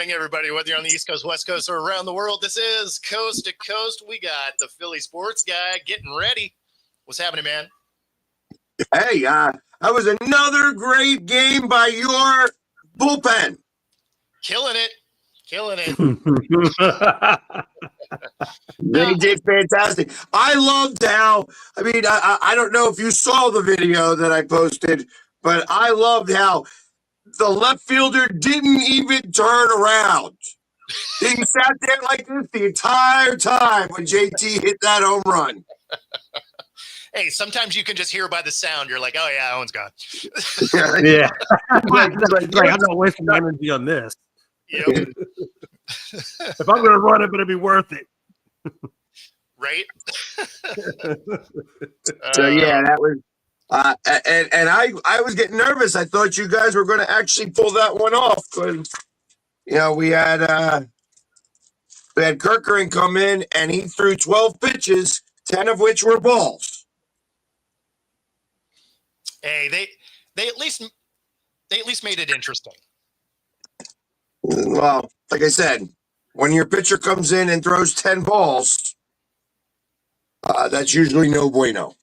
morning, everybody. Whether you're on the East Coast, West Coast, or around the world, this is Coast to Coast. We got the Philly sports guy getting ready. What's happening, man? Hey, that was another great game by your bullpen. Killing it. They did fantastic. I loved how, I don't know if you saw the video that I posted, but I loved how the left fielder didn't even turn around. He sat there like this the entire time when JT hit that home run. Hey, sometimes you can just hear by the sound. You're like, oh, yeah, that one's gone. Yeah. I'm not wasting my energy on this. Yep. If I'm going to run, it better be worth it. Right? So, yeah, that was and I was getting nervous. I thought you guys were going to actually pull that one off. But, we had Kirkering come in, and he threw 12 pitches, 10 of which were balls. Hey, they at least made it interesting. Well, like I said, when your pitcher comes in and throws 10 balls, that's usually no bueno.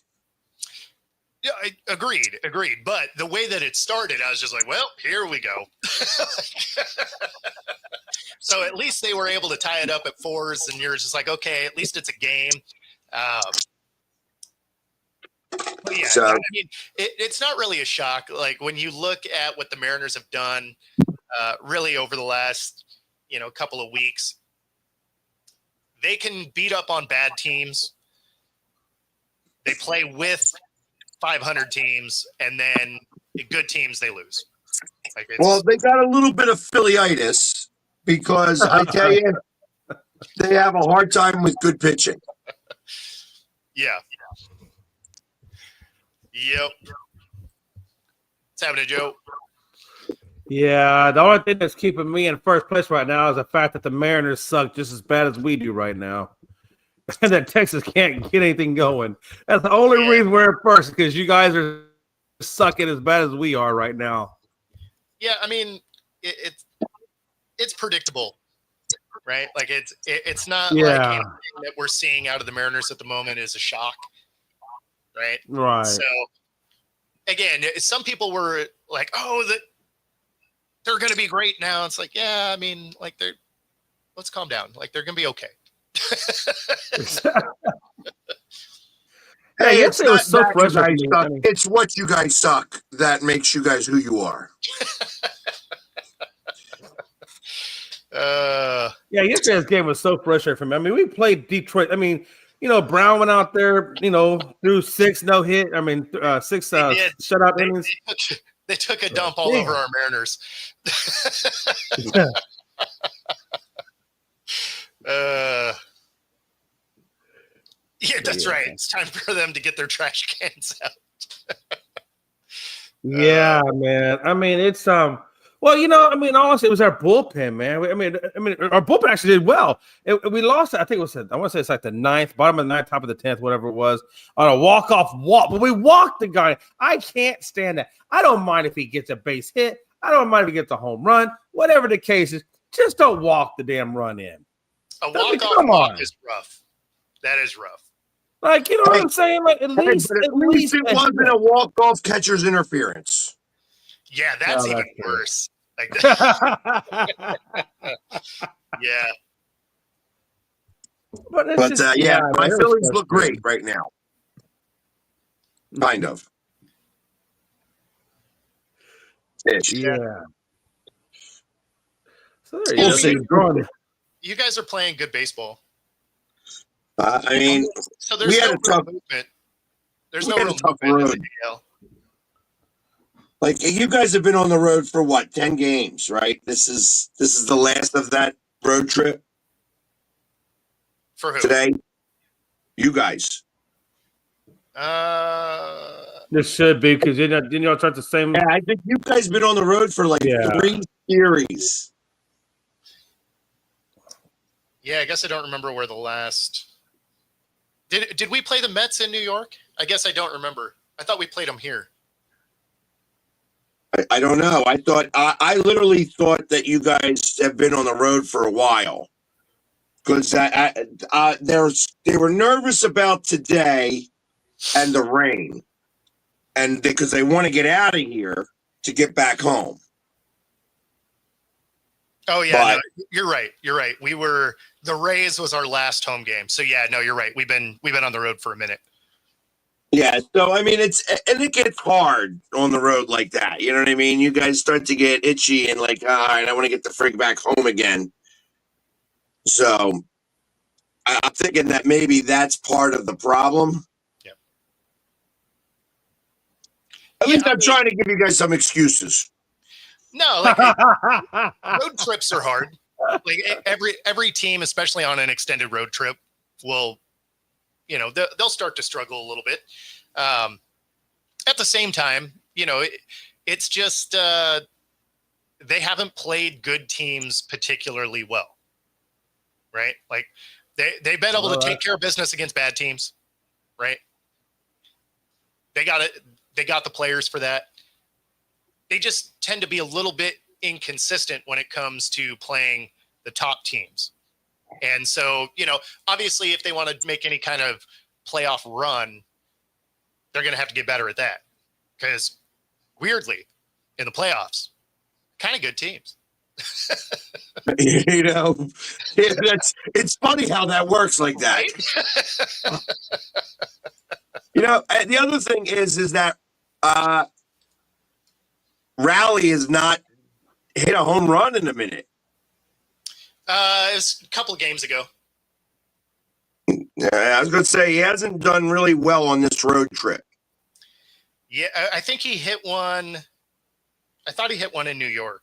Yeah, agreed. But the way that it started, I was just like, well, here we go. So at least they were able to tie it up at 4s, and you're just like, okay, at least it's a game. But yeah, So, it's not really a shock. Like when you look at what the Mariners have done, really over the last, couple of weeks, they can beat up on bad teams. They play with 500 teams, and then good teams they lose. Well, they got a little bit of Phillyitis because I tell you, they have a hard time with good pitching. Yeah. Yep. What's happening, Joe? Yeah, the only thing that's keeping me in first place right now is the fact that the Mariners suck just as bad as we do right now. And that Texas can't get anything going. That's the only reason we're in first, because you guys are sucking as bad as we are right now. Yeah, it's predictable, right? Like it's not like anything that we're seeing out of the Mariners at the moment is a shock, right? Right. So again, some people were like, "Oh, they're going to be great now." It's like, yeah, let's calm down. Like they're going to be okay. Hey, it's not so frustrating. It's what you guys suck that makes you guys who you are. Yesterday's game was so frustrating for me. We played Detroit. Brown went out there, threw 6 no hit. 6 shutout innings. They took a dump all over our Mariners. Yeah, that's right. It's time for them to get their trash cans out. Yeah, man. It's honestly, it was our bullpen, man. Our bullpen actually did well. We lost. I think I want to say it's like the 9th, bottom of the 9th, top of the 10th, whatever it was, on a walk-off walk. But we walked the guy. I can't stand that. I don't mind if he gets a base hit. I don't mind if he gets a home run. Whatever the case is, just don't walk the damn run in. A walk-off walk is rough. That is rough. Like, you know what I'm saying? Like, at least it wasn't a walk-off catcher's interference. Yeah, that's even worse. Like yeah. But my Phillies look great right now. Kind of. Yeah. So there you go. You guys are playing good baseball. So we had a tough movement. There's no real tough road. Like you guys have been on the road for what, 10 games, right? This is the last of that road trip. For who? Today? You guys. This should be because didn't y'all start the same? Yeah, I think you guys have been on the road for 3 series. Yeah, I guess I don't remember where the last. Did we play the Mets in New York? I guess I don't remember. I thought we played them here. I don't know. I literally thought that you guys have been on the road for a while because they were nervous about today and the rain, and because they want to get out of here to get back home. Oh yeah, But no, you're right. You're right. The Rays was our last home game. So yeah, no, you're right. We've been on the road for a minute. yeah, so I mean it gets hard on the road like that. You know what I mean? You guys start to get itchy and like, all right, I want to get the frig back home again. So I'm thinking that maybe that's part of the problem. Yep. At least I'm trying to give you guys some excuses. No, like road trips are hard. Like every team, especially on an extended road trip, will, they'll start to struggle a little bit. At the same time, it's just they haven't played good teams particularly well, right? Like they've been able to take care of business against bad teams, right? They got it. They got the players for that. They just tend to be a little bit inconsistent when it comes to playing the top teams. And so, obviously if they want to make any kind of playoff run, they're going to have to get better at that, because weirdly in the playoffs, kind of good teams. It's funny how that works like that. Right? The other thing is that Raleigh has not hit a home run in a minute. It's a couple of games ago. Yeah, I was going to say he hasn't done really well on this road trip. Yeah, I think he hit one. I thought he hit one in New York.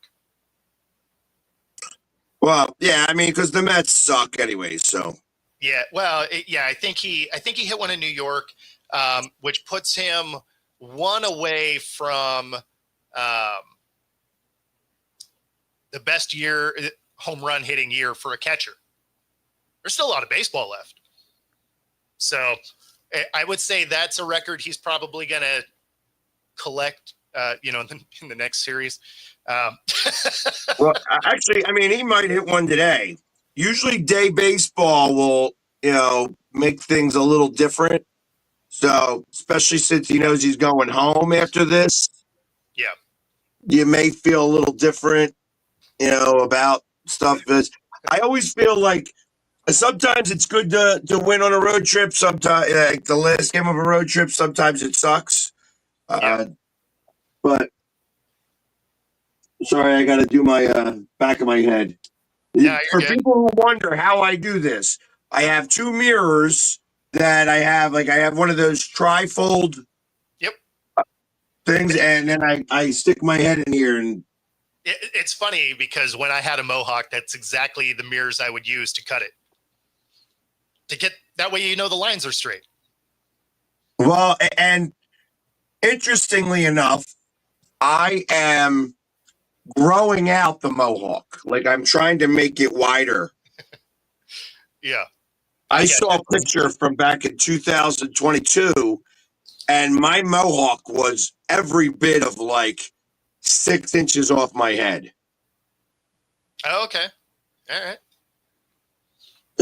Well, yeah, I mean, because the Mets suck anyway. So yeah, well, I think he hit one in New York, which puts him one away from the best home run hitting year for a catcher. There's still a lot of baseball left. So I would say that's a record he's probably going to collect, in the next series. Well, actually, I mean, he might hit one today. Usually day baseball will, make things a little different. So, especially since he knows he's going home after this. Yeah. You may feel a little different, about stuff. I always feel like sometimes it's good to win on a road trip. Sometimes, like the last game of a road trip, sometimes it sucks. But sorry, I got to do my back of my head. Yeah, For you're good. people who wonder how I do this, I have two mirrors that I have. Like I have one of those trifold things, and then I stick my head in here. And it's funny because when I had a mohawk, that's exactly the mirrors I would use to cut it. To get that way, the lines are straight. Well, and interestingly enough, I am growing out the mohawk. Like I'm trying to make it wider. Yeah. I saw a picture from back in 2022, and my mohawk was every bit of like 6 inches off my head. Oh, okay. All right.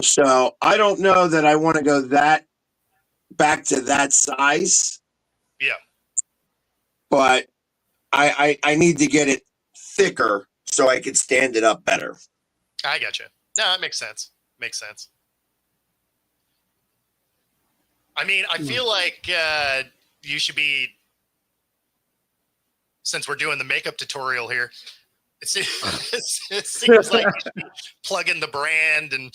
So I don't know that I want to go back to that size. Yeah. But I need to get it thicker so I can stand it up better. I gotcha. No, that makes sense. Makes sense. I mean, I feel like you should be, since we're doing the makeup tutorial here, it seems like you should be plugging the brand and.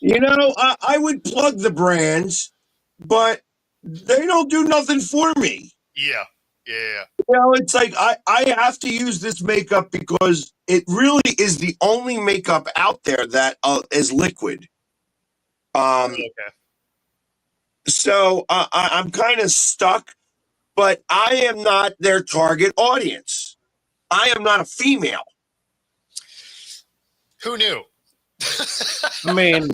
I would plug the brands, but they don't do nothing for me. Yeah. It's like I have to use this makeup because it really is the only makeup out there that is liquid. Okay. So I'm kind of stuck, but I am not their target audience. I am not a female. Who knew? I mean,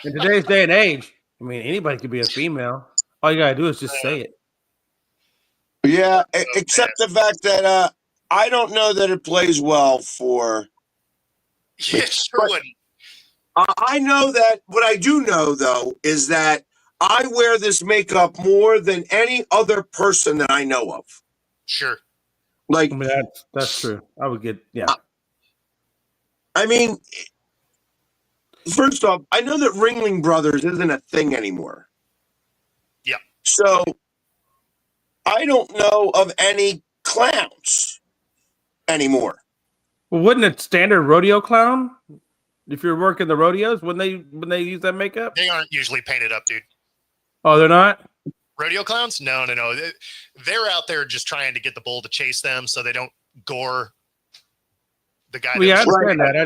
in today's day and age, anybody could be a female. All you gotta do is just say it. Yeah, except the fact that I don't know that it plays well for. Yeah, it sure But wouldn't. I know that what I do know though is that I wear this makeup more than any other person that I know of. Sure. Like, I mean, that's true. I would get I mean, first off, I know that Ringling Brothers isn't a thing anymore. Yeah. So I don't know of any clowns anymore. Well, wouldn't a standard rodeo clown, if you're working the rodeos, when they use that makeup? They aren't usually painted up, dude. Oh, they're not. Rodeo clowns? No. They're out there just trying to get the bull to chase them so they don't gore the guy. Well, yeah, I that was- understand that.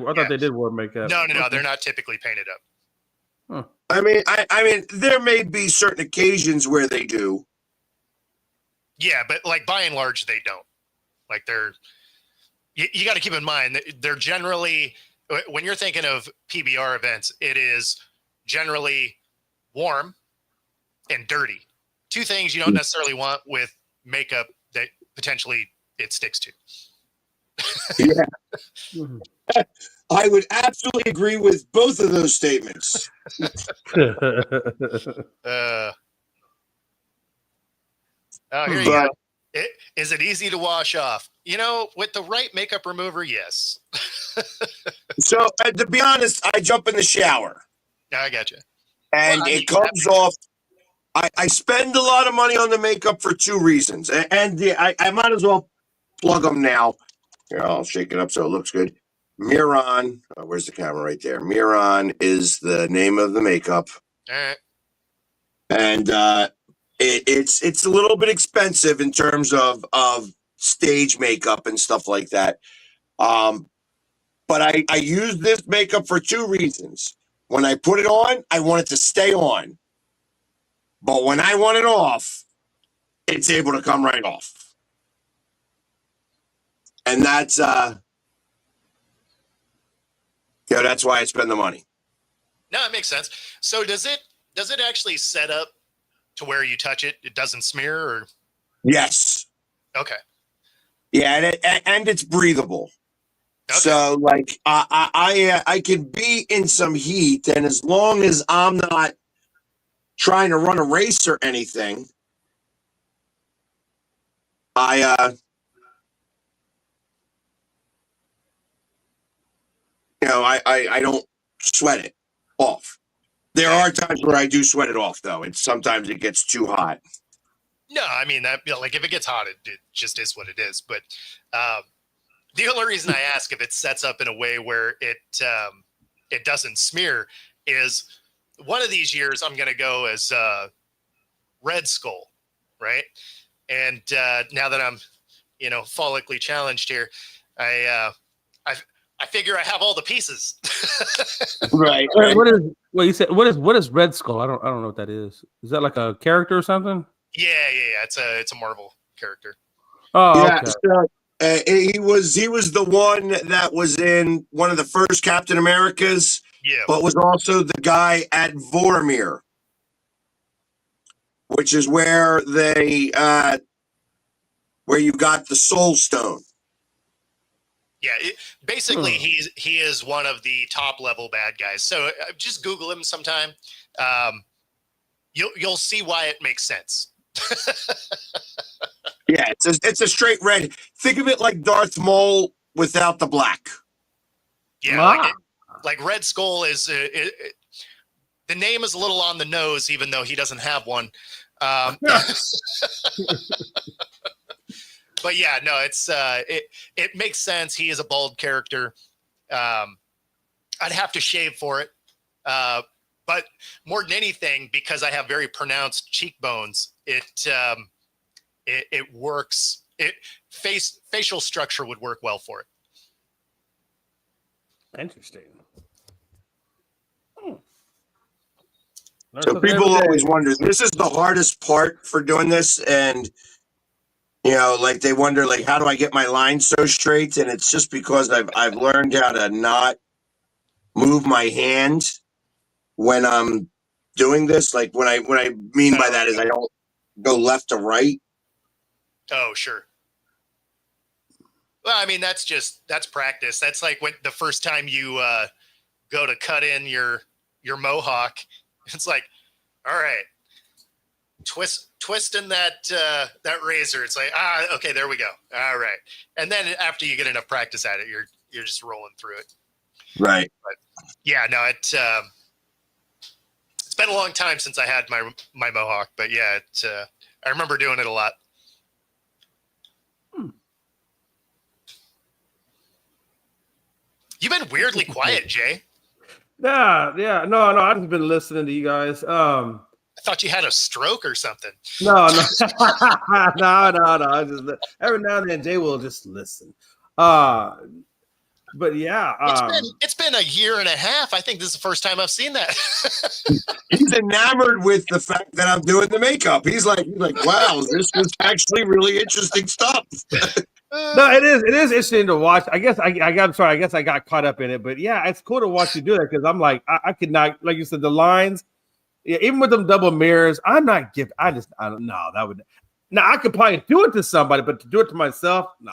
I thought they did wear makeup. No. They're not typically painted up. I mean, there may be certain occasions where they do. Yeah, but like by and large, they don't. Like you got to keep in mind that they're generally, when you're thinking of PBR events, it is generally warm and dirty. Two things you don't necessarily want with makeup that potentially it sticks to. Yeah. I would absolutely agree with both of those statements. Here you But- go. Is it easy to wash off? With the right makeup remover, yes. So, to be honest, I jump in the shower I got you. and Well, I mean, it comes off. I spend a lot of money on the makeup for two reasons. And I might as well plug them now. Here, I'll shake it up so it looks good. Miron, where's the camera right there? Miron is the name of the makeup. All right. And it's a little bit expensive in terms of stage makeup and stuff like that. But I use this makeup for two reasons. When I put it on, I want it to stay on. But when I want it off, it's able to come right off. And that's that's why I spend the money. No, it makes sense. So does it actually set up to where you touch it, it doesn't smear, or? Yes. Okay. Yeah, and it's breathable. Okay. So like I can be in some heat, and as long as I'm not trying to run a race or anything, I don't sweat it off. There are times where I do sweat it off, though. Sometimes it gets too hot. No, I mean that. Like if it gets hot, it just is what it is. But the only reason I ask if it sets up in a way where it doesn't smear is one of these years I'm going to go as Red Skull, right? And now that I'm follically challenged here, I figure I have all the pieces. Right. You said what is Red Skull? I don't know what that is. Is that like a character or something? Yeah. It's a Marvel character. Oh, Yeah. okay. So, he was the one that was in one of the first Captain Americas, Yeah. but was also the guy at Vormir, which is where where you got the Soul Stone. Yeah, basically he is one of the top level bad guys. So just Google him sometime. You'll see why it makes sense. Yeah, it's a straight red. Think of it like Darth Maul without the black. Yeah, like Red Skull is the name is a little on the nose, even though he doesn't have one. But yeah, no, it makes sense. He is a bald character. I'd have to shave for it. But more than anything, because I have very pronounced cheekbones, it works. Facial structure would work well for it. Interesting. So people always wonder, this is the hardest part for doing this, and like they wonder, like, how do I get my lines so straight? And it's just because I've learned how to not move my hand when I'm doing this. Like what I mean by that is I don't go left to right. Oh, sure. Well, I mean, that's practice. That's like when the first time you go to cut in your mohawk, it's like, all right, twisting that razor. It's like, okay, there we go. All right. And then after you get enough practice at it, you're just rolling through it. Right. But yeah, no, it's been a long time since I had my mohawk, but yeah, I remember doing it a lot. You've been weirdly quiet, Jay. Yeah. No, I've just been listening to you guys. I thought you had a stroke or something. No. no. Just, every now and then Jay will just listen. But yeah, it's been a year and a half. I think this is the first time I've seen that. He's enamored with the fact that I'm doing the makeup. He's like, wow, this is actually really interesting stuff. No, it is interesting to watch. I guess I got caught up in it, but yeah, it's cool to watch you do that because I'm like, I could not, like you said, the lines, yeah, even with them double mirrors, I don't know. That would, now I could probably do it to somebody, but to do it to myself, nah.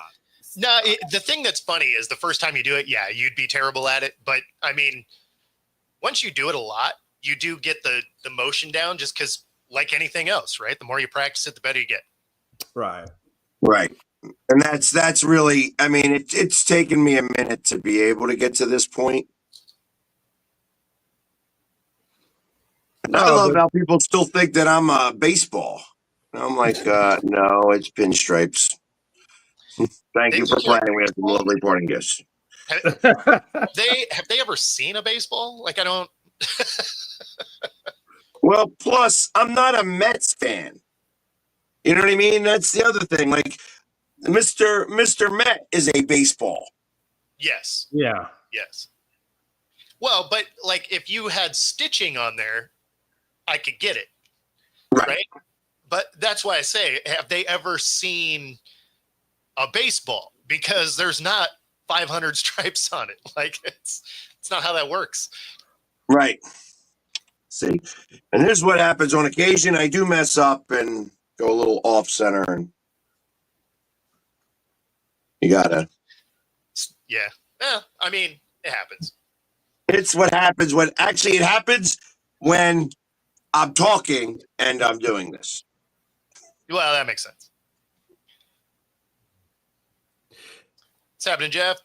No, the thing that's funny is the first time you do it, yeah, you'd be terrible at it. But I mean, once you do it a lot, you do get the motion down just because, like anything else, right? The more you practice it, the better you get. Right. And that's really, I mean, it's taken me a minute to be able to get to this point. And I love how people still think that I'm a baseball. And I'm like, no, it's pinstripes. Thank you for playing. We have some lovely parting gifts. Have they ever seen a baseball? Like, I don't. Well, plus, I'm not a Mets fan. You know what I mean? That's the other thing. Like, Mr. Met is a baseball. Yes. Yeah. Yes. Well, but like if you had stitching on there, I could get it. Right? But that's why I say, have they ever seen a baseball? Because there's not 500 stripes on it. Like it's not how that works. Right. See, and here's what happens on occasion. I do mess up and go a little off center, and you gotta. Yeah. I mean, it happens. It's what happens when it happens when I'm talking and I'm doing this. Well, that makes sense. What's happening, Jeff?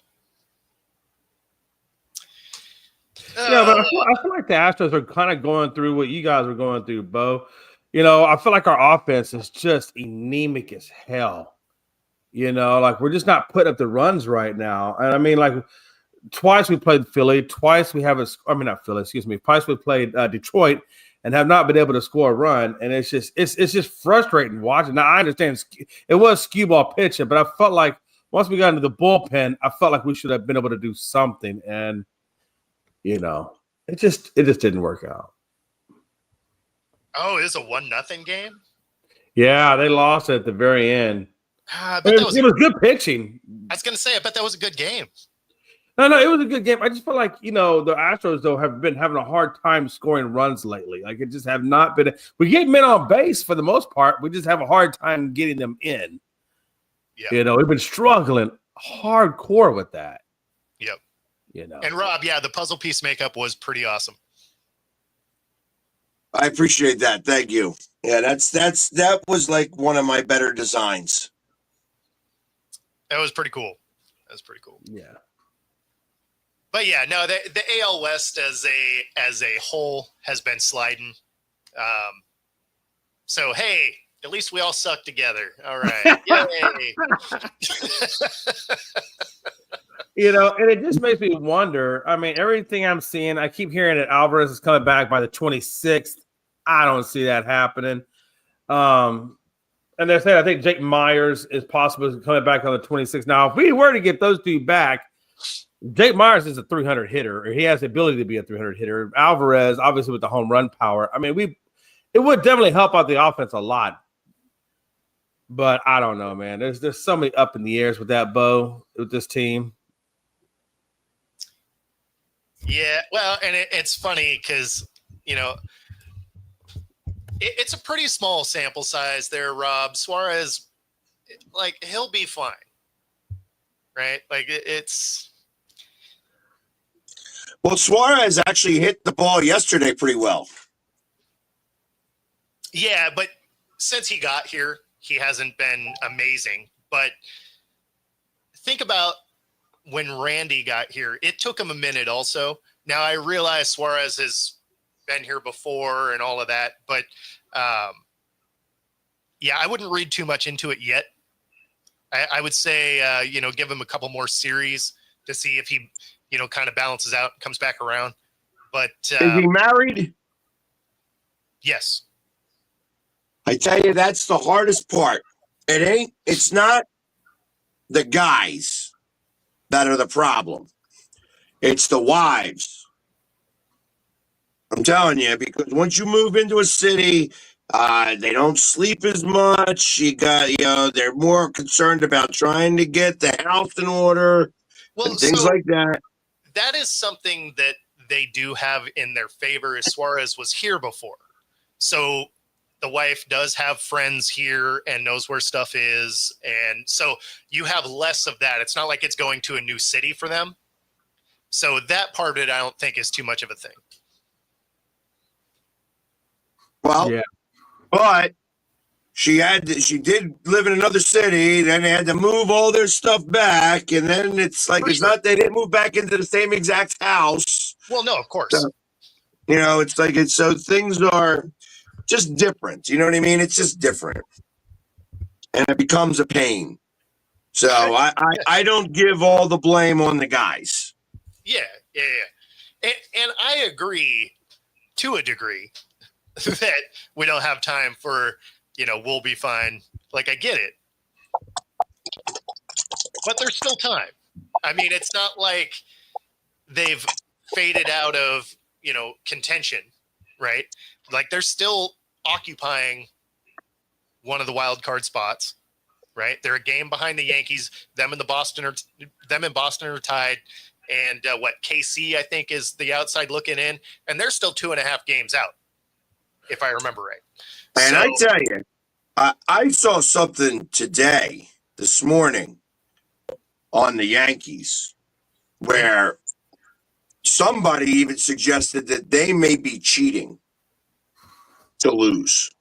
Yeah, but I feel like the Astros are kind of going through what you guys are going through, Bo. You know, I feel like our offense is just anemic as hell. You know, like we're just not putting up the runs right now. And I mean, like twice we played Philly, twice we haven't. I mean, not Philly, excuse me. Twice we played Detroit and have not been able to score a run. And it's just frustrating watching. Now I understand it was skewball ball pitching, but I felt like once we got into the bullpen, I felt like we should have been able to do something. And you know, it just didn't work out. Oh, it is a 1-0 game? Yeah, they lost at the very end. But it was good pitching. I was going to say, I bet that was a good game. No, it was a good game. I just feel like, you know, the Astros, though, have been having a hard time scoring runs lately. Like, it just have not been. We get men on base for the most part. We just have a hard time getting them in. Yeah. You know, we've been struggling hardcore with that. Yep. You know. And Rob, yeah, the puzzle piece makeup was pretty awesome. I appreciate that. Thank you. Yeah, that was like one of my better designs. That was pretty cool. Yeah. But yeah, no, the AL West as a whole has been sliding. So hey, at least we all suck together. All right. Yay. You know, and it just makes me wonder. I mean, everything I'm seeing, I keep hearing that Alvarez is coming back by the 26th. I don't see that happening. And they're saying I think Jake Myers is possibly coming back on the 26th. Now, if we were to get those two back, Jake Myers is a 300 hitter, or he has the ability to be a 300 hitter. Alvarez, obviously, with the home run power. I mean, it would definitely help out the offense a lot. But I don't know, man. There's so many up in the airs with that, Bo, with this team. Yeah, well, and it's funny because, you know, it's a pretty small sample size there, Rob. Suarez like he'll be fine, right? Like it's Well, Suarez actually hit the ball yesterday pretty well. yeah, but since he got here, he hasn't been amazing. But think about when Randy got here, it took him a minute also. Now I realize Suarez has been here before and all of that, but yeah, I wouldn't read too much into it yet. I would say, give him a couple more series to see if he, kind of balances out, comes back around. But Is he married? yes, I tell you, that's the hardest part. It's not the guys that are the problem. It's the wives. I'm telling you, because once you move into a city, they don't sleep as much. They're more concerned about trying to get the house in order and things like that. That is something that they do have in their favor. As Suarez was here before, so the wife does have friends here and knows where stuff is, and so you have less of that. It's not like it's going to a new city for them. So that part of it, I don't think is too much of a thing. Well, Yeah. but she did live in another city. Then they had to move all their stuff back, and then it's like they didn't move back into the same exact house. Well, no, of course. So, so things are just different. You know what I mean? It's just different, and it becomes a pain. So I don't give all the blame on the guys. Yeah. And I agree to a degree that we don't have time for, we'll be fine. Like, I get it. But there's still time. I mean, it's not like they've faded out of, contention, right? Like, they're still occupying one of the wild card spots, right? They're a game behind the Yankees. Them and Boston are tied. And KC, I think, is the outside looking in. And they're still 2.5 games out, if I remember right. And I tell you, I saw something this morning, on the Yankees, where somebody even suggested that they may be cheating to lose.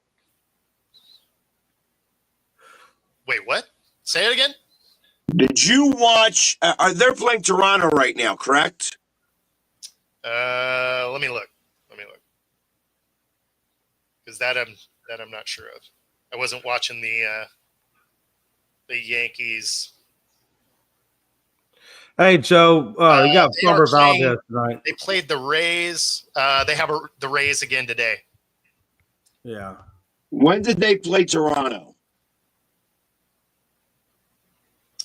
Wait, what? Say it again? Did you watch? They're playing Toronto right now, correct? Let me look. Because that I'm not sure of. I wasn't watching the Yankees. Hey, Joe, you got Framber Valdez tonight. They played the Rays. They have the Rays again today. Yeah. When did they play Toronto?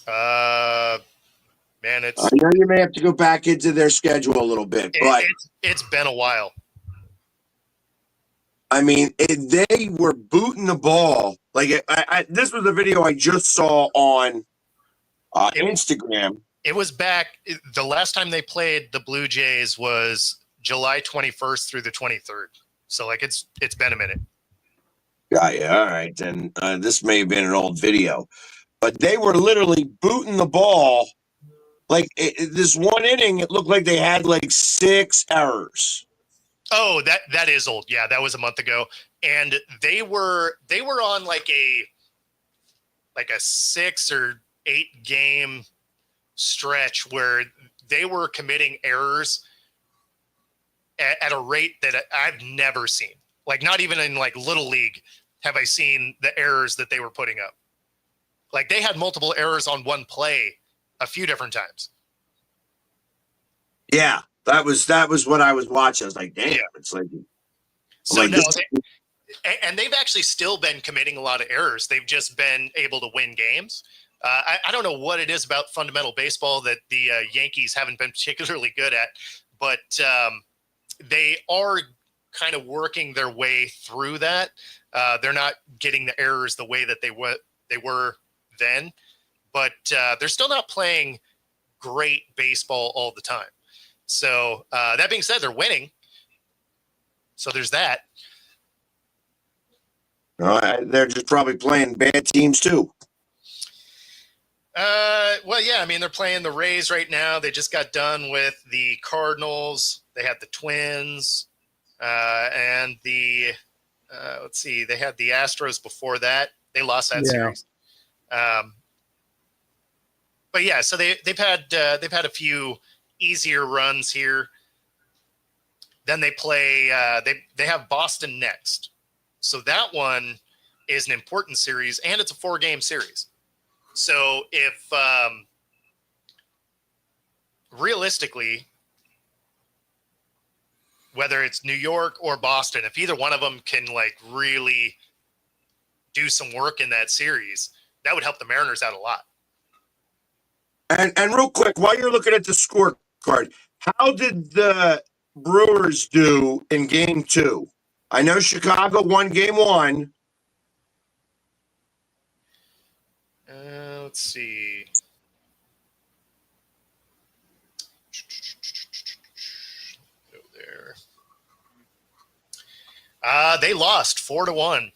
Man, I know you may have to go back into their schedule a little bit, but it's been a while. I mean, they were booting the ball. Like this was a video I just saw on Instagram. It was back. The last time they played the Blue Jays was July 21st through the 23rd. So like it's been a minute. Yeah, all right. And this may have been an old video, but they were literally booting the ball. Like this one inning, it looked like they had like 6 errors. Oh, that is old. Yeah, that was a month ago, and they were on like a 6 or 8 game stretch where they were committing errors at a rate that I've never seen. Like not even in like Little League have I seen the errors that they were putting up. Like they had multiple errors on one play a few different times. Yeah, that was what I was watching. I was like, damn, yeah. It's like, and they've actually still been committing a lot of errors. They've just been able to win games. I don't know what it is about fundamental baseball that the Yankees haven't been particularly good at, but they are kind of working their way through that. They're not getting the errors the way that they were then, but they're still not playing great baseball all the time. So that being said, they're winning. So there's that. They're just probably playing bad teams too. Well, yeah, I mean, they're playing the Rays right now. They just got done with the Cardinals. They had the Twins, and let's see, they had the Astros before that. They lost that series. But yeah, so they've had a few easier runs here. Then they play. They have Boston next, so that one is an important series, and it's a 4-game series. So if realistically, whether it's New York or Boston, if either one of them can like really do some work in that series, that would help the Mariners out a lot. And real quick, while you're looking at the scorecard, how did the Brewers do in Game 2? I know Chicago won Game 1. Let's see. Go there. They lost 4-1.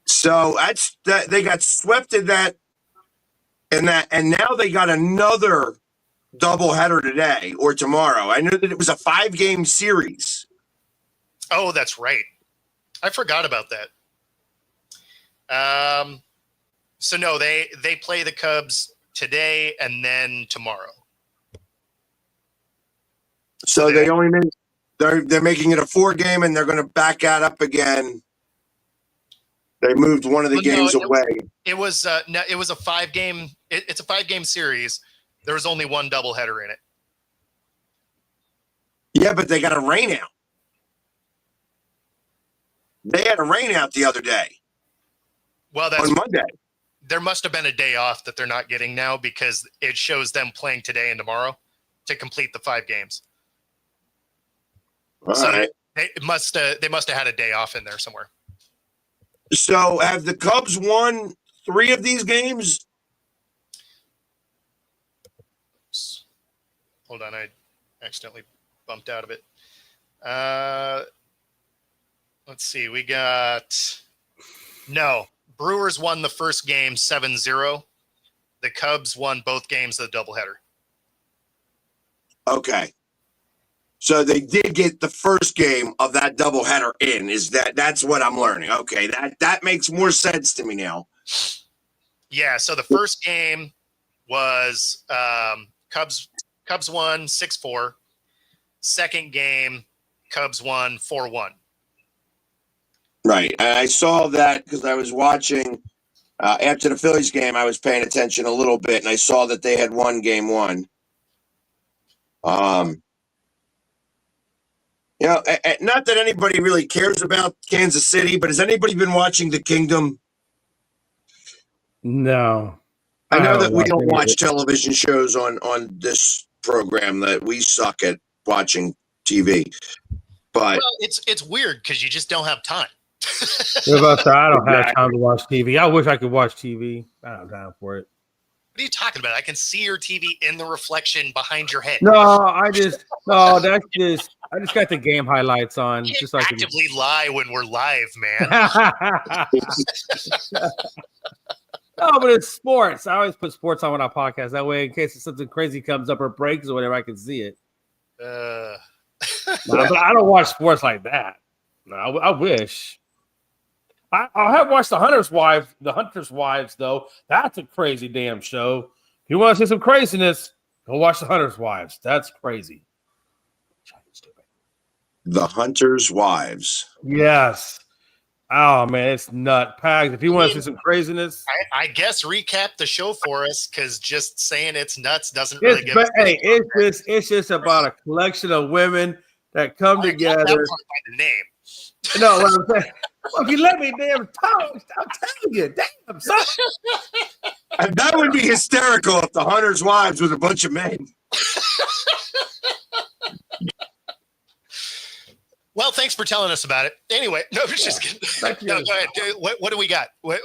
So that's that. They got swept in that, and now they got another doubleheader today or tomorrow. I knew that it was a 5-game series. Oh, that's right. I forgot about that. So no, they play the Cubs today and then tomorrow. So they only made they're making it a 4-game, and they're going to back that up again. They moved one of the games away. It was no, it was a 5-game. It's a 5-game series. There was only one doubleheader in it. Yeah, but they got a rain out. They had a rain out the other day. Well, that's on Monday. There must have been a day off that they're not getting now because it shows them playing today and tomorrow to complete the 5 games. All right. They must have had a day off in there somewhere. So have the Cubs won 3 of these games? Oops. Hold on, I accidentally bumped out of it. Let's see. We got no. Brewers won the first game 7-0. The Cubs won both games of the doubleheader. Okay. So they did get the first game of that doubleheader in. That's what I'm learning. Okay, that makes more sense to me now. Yeah, so the first game was Cubs won 6-4. Second game, Cubs won 4-1. Right. I saw that because I was watching after the Phillies game. I was paying attention a little bit, and I saw that they had won Game 1. You know, not that anybody really cares about Kansas City, but has anybody been watching The Kingdom? No. I know that we don't watch television shows on this program, that we suck at watching TV. But well, it's weird because you just don't have time. I don't have time to watch TV. I wish I could watch TV. I don't have time for it. What are you talking about? I can see your TV in the reflection behind your head. No, I just got the game highlights on. You can't just so actively lie when we're live, man. No, but it's sports. I always put sports on when I podcast. That way, in case something crazy comes up or breaks or whatever, I can see it. But I don't watch sports like that. No, I wish. I have watched The Hunter's Wives, though. That's a crazy damn show. If you want to see some craziness, go watch The Hunter's Wives. That's crazy. The Hunter's Wives. Yes. Oh, man, it's nut packed. If you want to see some craziness. I guess recap the show for us, because just saying it's nuts doesn't really give us. Hey, it's just about a collection of women that come together. That part by the name. No, what I'm saying. Well, if you let me damn talk, I'm telling you, damn son. And that would be hysterical if The Hunter's Wives was a bunch of men. Well, thanks for telling us about it. Anyway, no, just kidding. No, go ahead. What do we got? I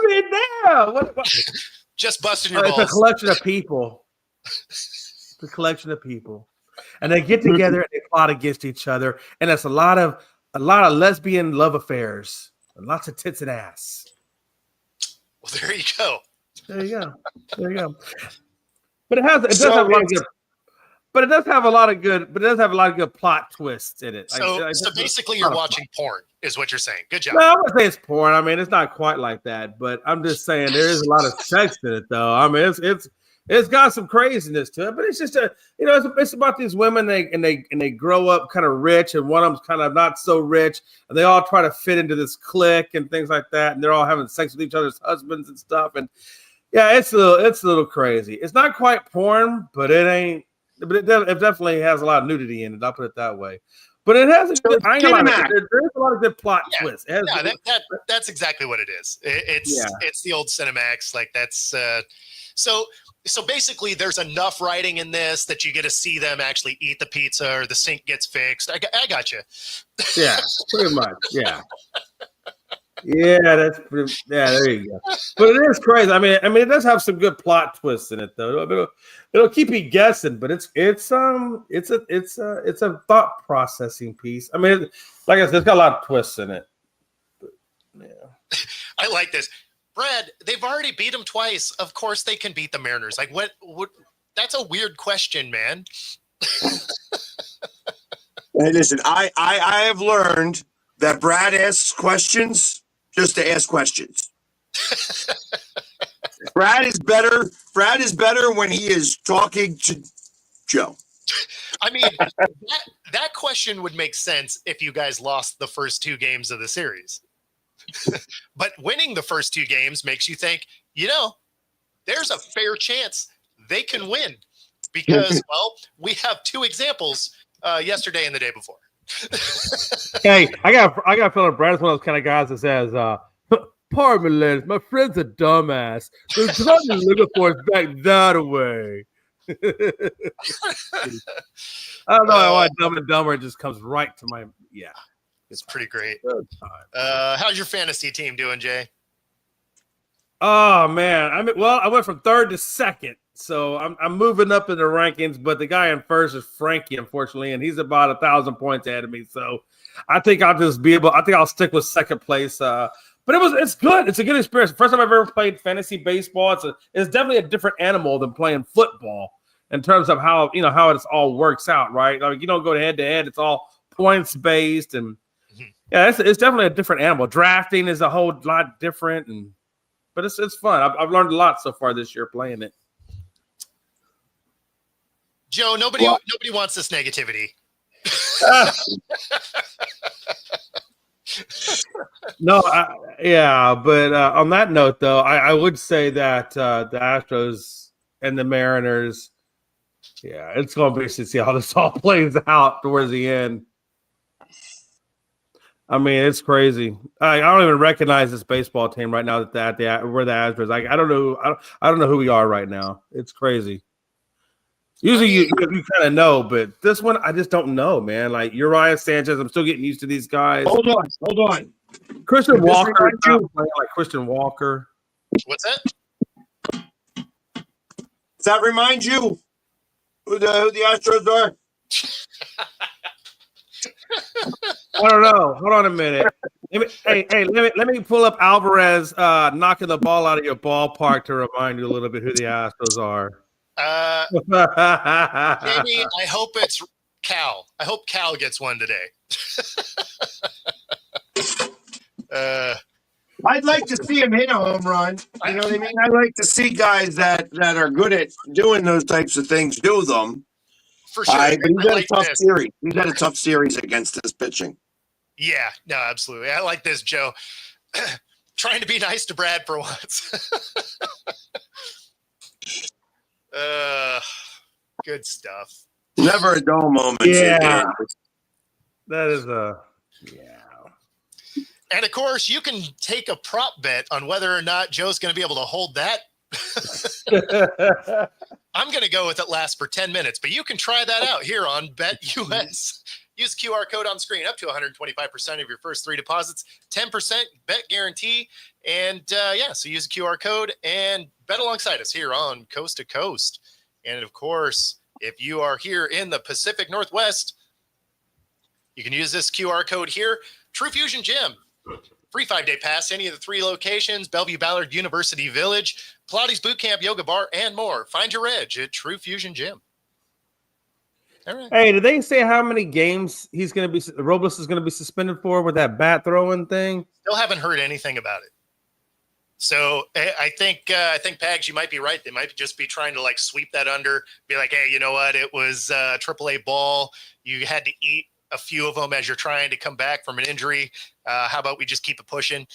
mean, damn. What? Just busting your balls. It's a collection of people. It's a collection of people. And they get together and they plot against each other. And it's a lot of lesbian love affairs and lots of tits and ass. Well, there you go. There you go. There you go. But it does So have a lot of it's- good. But it does have a lot of good. But it does have a lot of good plot twists in it. So basically, you're watching porn, is what you're saying. Good job. No, I wouldn't say it's porn. I mean, it's not quite like that. But I'm just saying there is a lot of sex in it, though. I mean, it's got some craziness to it. But it's just it's about these women. They grow up kind of rich, and one of them's kind of not so rich, and they all try to fit into this clique and things like that. And they're all having sex with each other's husbands and stuff. And yeah, it's a little crazy. It's not quite porn, but it ain't. But it definitely has a lot of nudity in it. I'll put it that way. But it has there's a lot of good plot twists. That's exactly what it is. It's the old Cinemax. Like that's so basically there's enough writing in this that you get to see them actually eat the pizza or the sink gets fixed. I got you. Yeah, pretty much. Yeah. Yeah, there you go. But it is crazy. I mean, it does have some good plot twists in it, though. It'll keep you guessing, but it's a thought processing piece. I mean, like I said, it's got a lot of twists in it. But, yeah. I like this, Brad. They've already beat them twice. Of course, they can beat the Mariners. Like what? That's a weird question, man. Hey, listen, I have learned that Brad asks questions just to ask questions. Brad is better when he is talking to Joe. I mean, that question would make sense if you guys lost the first two games of the series. But winning the first two games makes you think, there's a fair chance they can win because, well, we have two examples yesterday and the day before. Hey, I got a feeling Brad's one of those kind of guys that says, pardon me, ladies, my friend's a dumbass. There's nothing looking for us back that way. I don't know why Dumb and Dumber just comes right to my It's pretty great. How's your fantasy team doing, Jay? Oh man, I went from third to second, so I'm moving up in the rankings. But the guy in first is Frankie, unfortunately, and he's about 1,000 points ahead of me. So I think I'll just be able. I think I'll stick with second place. But it's good. It's a good experience. First time I've ever played fantasy baseball. It's definitely a different animal than playing football in terms of how it all works out, right? Like you don't go head to head. It's all points based, and yeah, it's definitely a different animal. Drafting is a whole lot different, but it's fun. I've learned a lot so far this year playing it. Joe, nobody wants this negativity. No, but on that note, though, I would say that the Astros and the Mariners, it's going to be to see how this all plays out towards the end. I mean, it's crazy. I don't even recognize this baseball team right now. We're the Astros. Like I don't know who we are right now. It's crazy. Usually you kind of know, but this one I just don't know, man. Like Uriah Sanchez, I'm still getting used to these guys. Hold on. Christian Walker, like Christian Walker. What's that? Does that remind you who the Astros are? I don't know. Hold on a minute. Let me pull up Alvarez knocking the ball out of your ballpark to remind you a little bit who the Astros are. Maybe I hope it's Cal. I hope Cal gets one today. I'd like to see him hit a home run. You know what I mean? I like to see guys that are good at doing those types of things do them. For sure. But he's had like a tough this. series. He's had a tough series against this pitching. Yeah, no, absolutely. I like this, Joe. Trying to be nice to Brad for once. Good stuff. Never a dull moment. Yeah. That is And of course, you can take a prop bet on whether or not Joe's going to be able to hold that. I'm going to go with it lasts for 10 minutes, but you can try that out here on BetUS. Use the QR code on screen, up to 125% of your first three deposits, 10% bet guarantee. And so use the QR code and bet alongside us here on Coast to Coast. And of course, if you are here in the Pacific Northwest, you can use this QR code here. True Fusion Gym. Free 5-day pass, any of the 3 locations, Bellevue, Ballard, University Village, Pilates Boot Camp, Yoga Bar, and more. Find your edge at True Fusion Gym. All right. Hey, did they say how many games Robles is going to be suspended for with that bat throwing thing? Still haven't heard anything about it. So I think Pags, you might be right. They might just be trying to like sweep that under, be like, hey, you know what? It was a AAA ball. You had to eat a few of them as you're trying to come back from an injury. How about we just keep it pushing?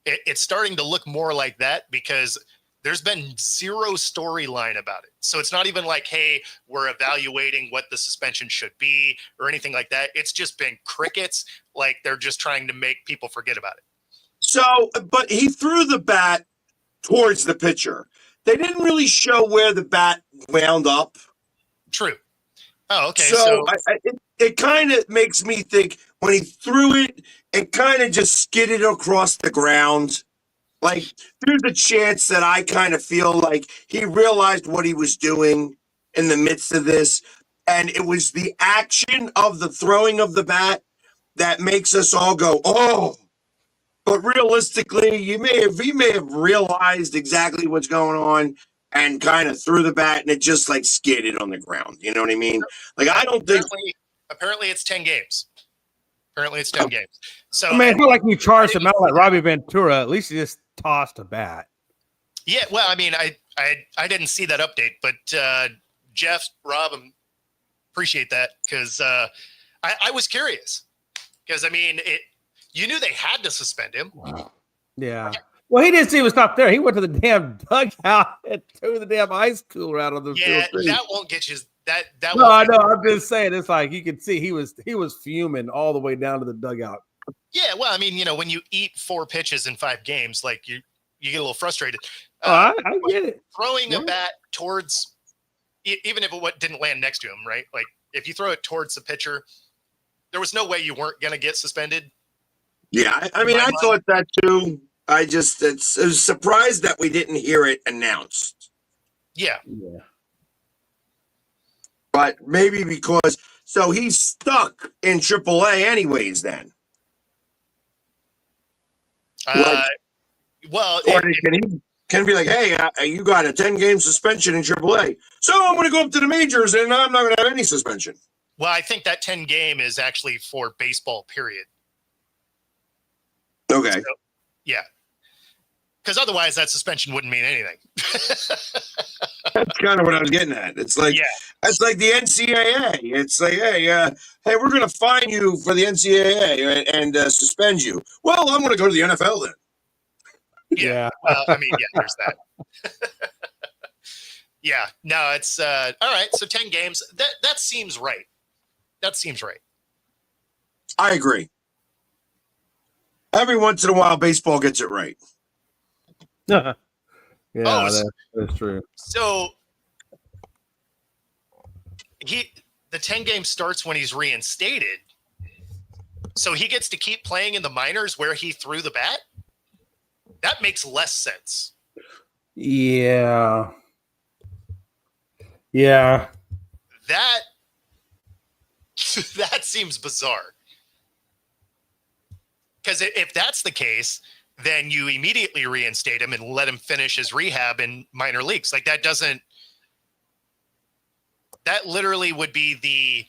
It's starting to look more like that because there's been zero storyline about it. So it's not even like, hey, we're evaluating what the suspension should be or anything like that. It's just been crickets. Like they're just trying to make people forget about it. So, but he threw the bat towards the pitcher. They didn't really show where the bat wound up. True. Oh, okay. So it kind of makes me think when he threw it, it kind of just skidded across the ground. Like there's a chance that I kind of feel like he realized what he was doing in the midst of this. And it was the action of the throwing of the bat that makes us all go, oh. But realistically, he may have realized exactly what's going on and kind of threw the bat and it just like skidded on the ground. You know what I mean? Like I don't think. Apparently it's 10 games. Apparently it's 10 games. So I mean, it's not like you charged him out like Robbie Ventura. At least he just tossed a bat. Yeah, well, I mean, I didn't see that update, but Jeff, Rob, appreciate that because I was curious because I mean you knew they had to suspend him. Wow. Yeah. Well, he didn't even stop there. He went to the damn dugout and threw the damn ice cooler out of the field. Yeah, that won't get you. That no, I know. I'm just saying. It's like you could see he was fuming all the way down to the dugout. Yeah, well, I mean, you know, when you eat 4 pitches in 5 games, like you get a little frustrated. I get it. Throwing a bat towards, even if it didn't land next to him, right? Like if you throw it towards the pitcher, there was no way you weren't going to get suspended. Yeah, I mean, I thought that too. I was surprised that we didn't hear it announced. Yeah. But maybe because so he's stuck in AAA anyways. Then. Well, or can be like, hey, you got a 10-game suspension in AAA, so I'm going to go up to the majors and I'm not going to have any suspension. Well, I think that 10-game is actually for baseball, period. Okay. So, yeah. Because otherwise that suspension wouldn't mean anything. That's kind of what I was getting at. It's like, It's like the NCAA. It's like, hey, we're going to fine you for the NCAA and suspend you. Well, I'm going to go to the NFL then. Yeah. Well, I mean, yeah, there's that. Yeah. No, it's all right. So 10 games. That seems right. That seems right. I agree. Every once in a while, baseball gets it right. Yeah, that's true. So the 10 game starts when he's reinstated. So he gets to keep playing in the minors where he threw the bat. That makes less sense. Yeah. That seems bizarre. Because if that's the case, then you immediately reinstate him and let him finish his rehab in minor leagues. Like that literally would be the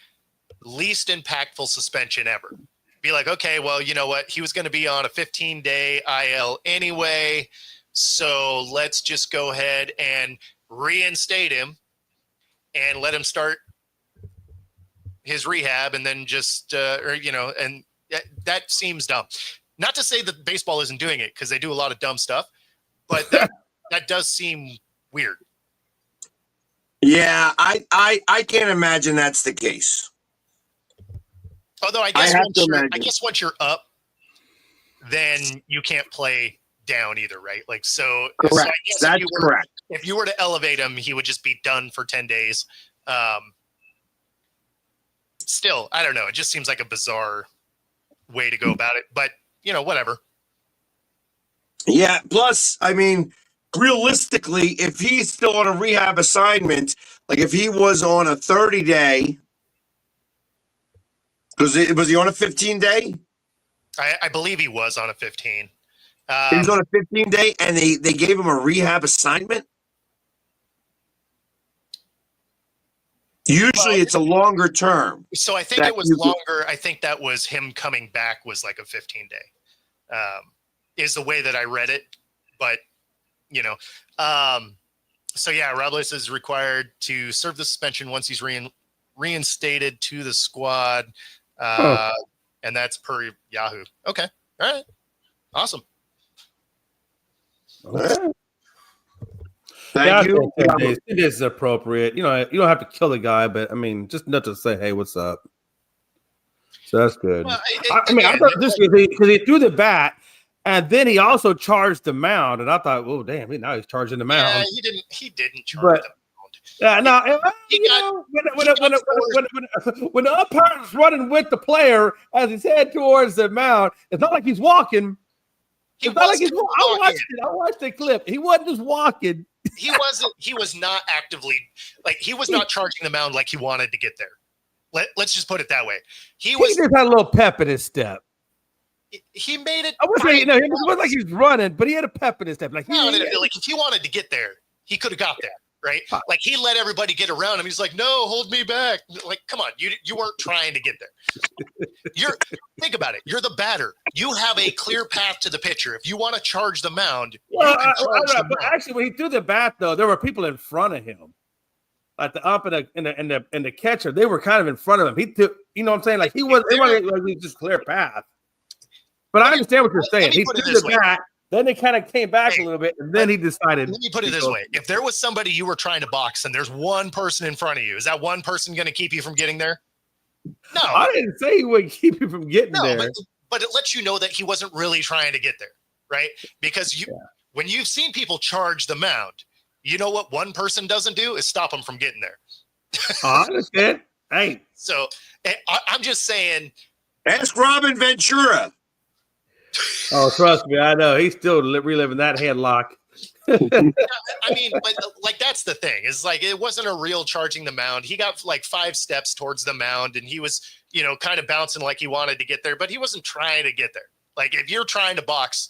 least impactful suspension ever. Be like, okay, well, you know what? He was going to be on a 15-day IL anyway. So let's just go ahead and reinstate him and let him start his rehab and then just, and that seems dumb. Not to say that baseball isn't doing it because they do a lot of dumb stuff, but that does seem weird. Yeah, I can't imagine that's the case. Although I guess once you're up, then you can't play down either, right? Like so. Correct. So I guess that's correct. If you were to elevate him, he would just be done for 10 days. Still, I don't know. It just seems like a bizarre way to go about it, but whatever. Yeah. Plus, I mean, realistically, if he's still on a rehab assignment, like if he was on a 30-day, was he on a 15-day? I believe he was on a 15. He was on a 15-day, and they gave him a rehab assignment. Usually, it's a longer term. So I think it was longer. I think that was him coming back was like a 15-day, is the way that I read it. But, so yeah, Robles is required to serve the suspension once he's reinstated to the squad. And that's per Yahoo. Okay. All right. Awesome. Okay. Thank you. It is appropriate. You don't have to kill the guy, but I mean, just enough to say, "Hey, what's up?" So that's good. Well, I thought this because he threw the bat, and then he also charged the mound, and I thought, "Oh, damn! Now he's charging the mound." Yeah, he didn't charge the mound. Yeah, no. When the umpire is running with the player as he's headed towards the mound, it's not like he's walking. I watched the clip. He wasn't just walking. He was not actively he was not charging the mound like he wanted to get there. Let's just put it that way. He just had a little pep in his step. He made it. I would say, it wasn't like he's running, but he had a pep in his step. If he wanted to get there, he could have got there. Right? Like he let everybody get around him. He's like, no, hold me back. Like, come on, you weren't trying to get there. Think about it. You're the batter. You have a clear path to the pitcher. If you want to charge the mound, but actually, when he threw the bat, though, there were people in front of him. Like the ump and the catcher, they were kind of in front of him. He threw, you know what I'm saying? Like he wasn't just clear path. But I understand what you're saying. He threw the bat. Then they kind of came back a little bit, and then he decided. Let me put it this way. If there was somebody you were trying to box and there's one person in front of you, is that one person going to keep you from getting there? No. I didn't say he would keep you from getting there. But it lets you know that he wasn't really trying to get there, right? Because when you've seen people charge the mound, you know what one person doesn't do is stop them from getting there. I understand. Hey. So I'm just saying. Ask Robin Ventura. Oh, trust me, I know he's still reliving that headlock. I mean, but that's the thing. Is it wasn't a real charging the mound. He got 5 steps towards the mound, and he was, kind of bouncing like he wanted to get there, but he wasn't trying to get there. Like if you're trying to box,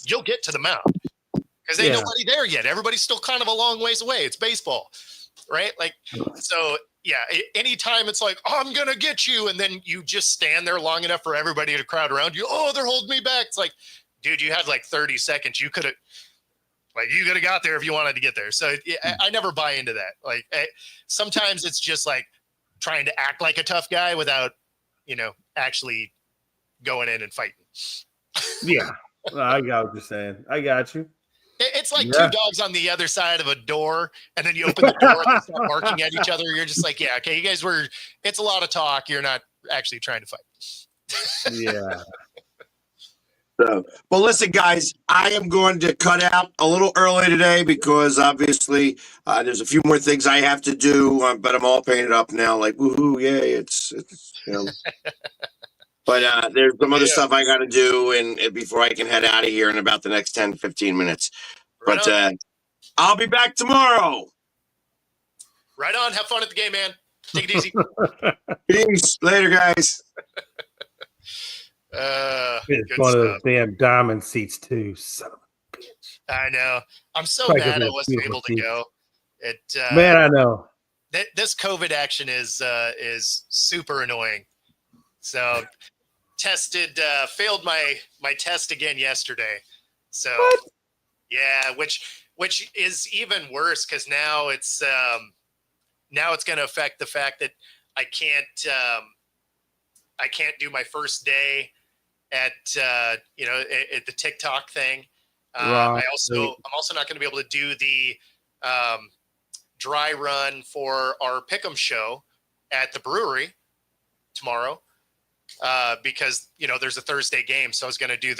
you'll get to the mound because ain't nobody there yet. Everybody's still kind of a long ways away. It's baseball, right? So. Yeah, anytime it's like, I'm going to get you, and then you just stand there long enough for everybody to crowd around you. Oh, they're holding me back. It's like, dude, you had 30 seconds. You could have got there if you wanted to get there. So I never buy into that. Sometimes it's just trying to act like a tough guy without, actually going in and fighting. Yeah, I got what you're saying. I got you. It's like 2 dogs on the other side of a door, and then you open the door and they start barking at each other. You're just like, yeah, okay, you guys it's a lot of talk. You're not actually trying to fight. Yeah. Well, listen, guys, I am going to cut out a little early today because obviously there's a few more things I have to do, but I'm all painted up now. Like, woohoo, yay, it's But there's some other stuff I got to do and before I can head out of here in about the next 10, 15 minutes. Right but I'll be back tomorrow. Right on. Have fun at the game, man. Take it easy. Peace. Later, guys. It's one of those damn diamond seats, too. Son of a bitch. I know. I'm so mad I wasn't able to go. Man, I know. This COVID action is super annoying. So failed my test again yesterday. So what? Yeah, which is even worse because now it's going to affect the fact that I can't do my first day at the TikTok thing. I'm also not going to be able to do the dry run for our Pick'em show at the brewery tomorrow. Because there's a Thursday game, so I was going to do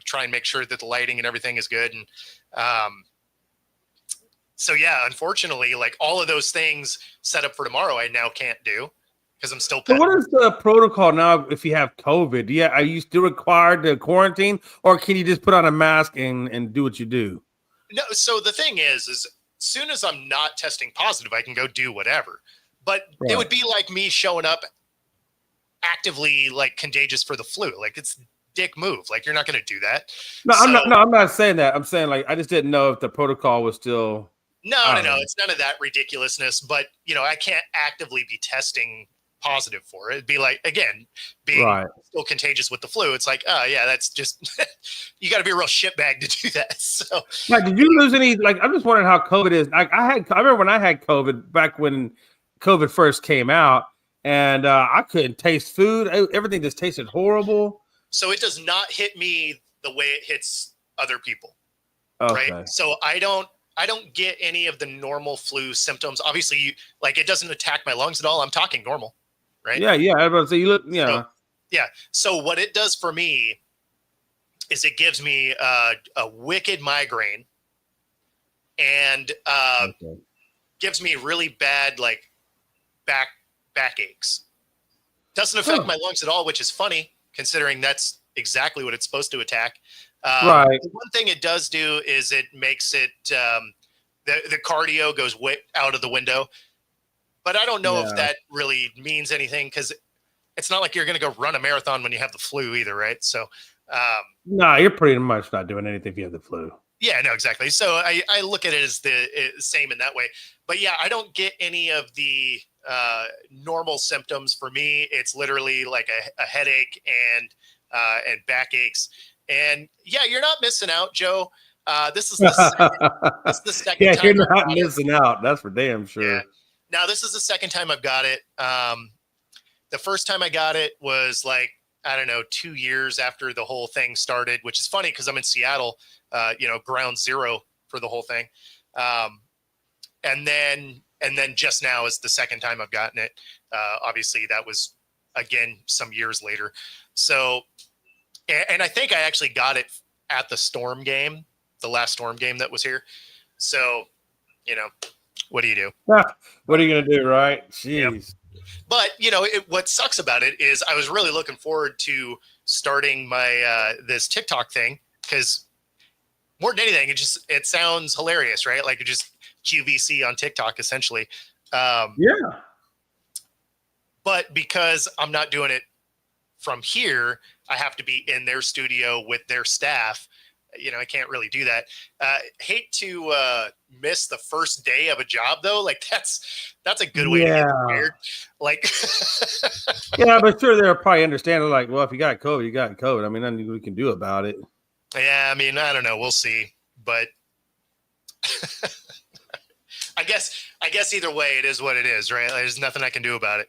try and make sure that the lighting and everything is good, and so yeah, unfortunately, all of those things set up for tomorrow, I now can't do because I'm still. So what is the protocol now if you have COVID? Yeah, are you still required to quarantine, or can you just put on a mask and do what you do? No. So the thing is as soon as I'm not testing positive, I can go do whatever. But It would be like me showing up actively like contagious for the flu. Like it's dick move. Like you're not going to do that. No, So, I'm not saying that. I'm saying like I just didn't know if the protocol was still. No. It's none of that ridiculousness. But I can't actively be testing positive for it. It'd be like, again, being Right. still contagious with the flu. It's like, oh yeah, that's just you got to be a real shitbag to do that. So, Like, did you lose any? Like, I'm just wondering how COVID is. Like, I remember when I had COVID back when COVID first came out, and I couldn't taste food. Everything just tasted horrible. So it does not hit me the way it hits other people. Okay. Right. So I don't get any of the normal flu symptoms. Obviously, like it doesn't attack my lungs at all. I'm talking normal. Right. Yeah. I was about to say you look. Yeah. So, yeah. So what it does for me is it gives me a wicked migraine and Okay. gives me really bad like back aches. Doesn't affect my lungs at all, which is funny considering that's exactly what it's supposed to attack. Right. One thing it does do is it makes it the cardio goes way out of the window. But I don't know if that really means anything because it's not like you're going to go run a marathon when you have the flu either, right? So, no, you're pretty much not doing anything if you have the flu. Yeah, no, exactly. So I look at it as the same in that way. But yeah, I don't get any of the normal symptoms. For me, it's literally like a headache and back aches. And yeah, you're not missing out, Joe. This is the second yeah, time. you're not missing out. That's for damn sure. Yeah. Now, this is the second time I've got it. The first time I got it was like, I don't know, 2 years after the whole thing started, which is funny because I'm in Seattle, ground zero for the whole thing. And then just now is the second time I've gotten it. Obviously, that was, again, some years later. So, and I think I actually got it at the Storm game, the last Storm game that was here. So, what do you do? What are you going to do, right? Jeez. Yep. But, what sucks about it is I was really looking forward to starting my this TikTok thing because more than anything, it sounds hilarious, right? Like it just QVC on TikTok, essentially. Yeah. But because I'm not doing it from here, I have to be in their studio with their staff. I can't really do that. Hate to miss the first day of a job though. Like that's a good way to get fired. Like, yeah, but sure they'll probably understand. Like, well, if you got COVID, you got COVID. I mean, nothing we can do about it. Yeah, I mean, I don't know. We'll see. But I guess either way, it is what it is, right? There's nothing I can do about it.